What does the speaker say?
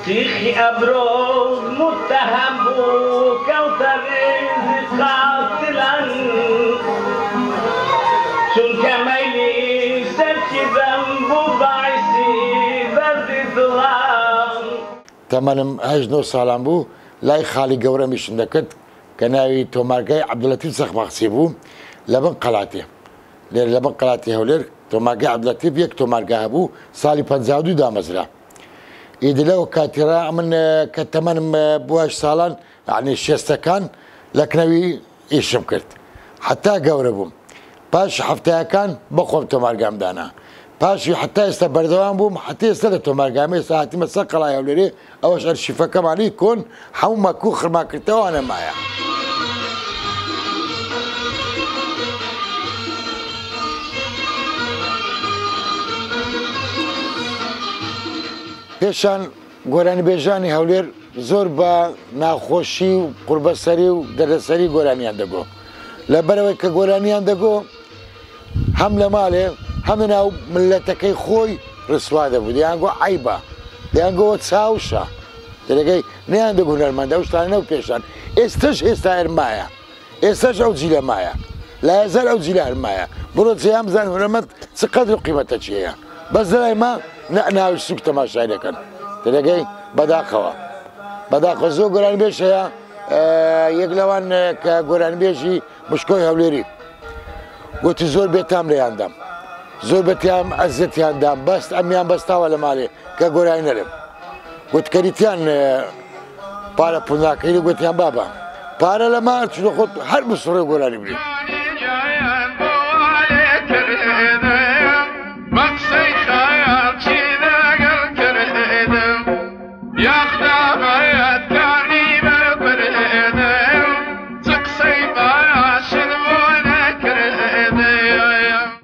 تيخي أبروز متهم بو كوثر قاتلا چون كميلي سركي ذنبو باعثي درد ظلام تمام هجنو سالان بو لاي خالي قورا ميشن دكت كناوي تومارقاي عبداللطيف سخماخسي بو لبن قلاتي لبن قلاتي هولير تومارقاي عبداللطيف يك تومارقاها بو صالي 52 دامزرا يدلو كاترا من كتمن بواش سالان يعني شيستكان لكنوي ايشم كرت حتى قوربهم باش حفتها كان بقوم تومارقام دانا باش حتى يستبردوان بوم حتى يستدى تومارقامي ساعتي مسقل يا وليري اواش ارشفا كم عليه كون حوما كوخر ما كرتوا انا معايا پێشان گۆرانی بێژانی هەولێر زۆر بە ناخۆشی و قوربەسەری و دەردەسەری گۆرانیان دەگۆ لەبەرەوەی کە گۆرانیان دەگۆ هەم لە ماڵێ هەم لە ناو ملەتەکەی خۆی ڕسوا دەبوو دەیانگۆ عیبە دەیانگۆ چاوشە دەرەکەی نەیان دەگو هونەرمەندە ئەو شتانە و پێشان ئێستش ئێستا هەرمایە ئێستش ئەو جیلە مایە لە هەزار ئەو جیلە هەرمایە بڕۆ جێیان بزان هونەرمەند چ قەدر و قیمەتە چیەیە بەس دەڵێ ما ناوی سوک تەماشای دەکەن دەرەکەی بەداخەوە زۆر گۆرانبێژ هەیە یەک لەوان کە گۆرانبێژی مشکۆی هەولێری گوتی زۆر بێتام لێیاندام زۆر بەتیان عەزەتیاندام بەست ئەمیان بەستاوە لە ماڵێ کە گۆرانی نەرم گوتکەریتیان پارە پوڵناکەی گوتیان بابە پارە لە مار چونە خۆت هەر بسوڕێ گۆرانی بری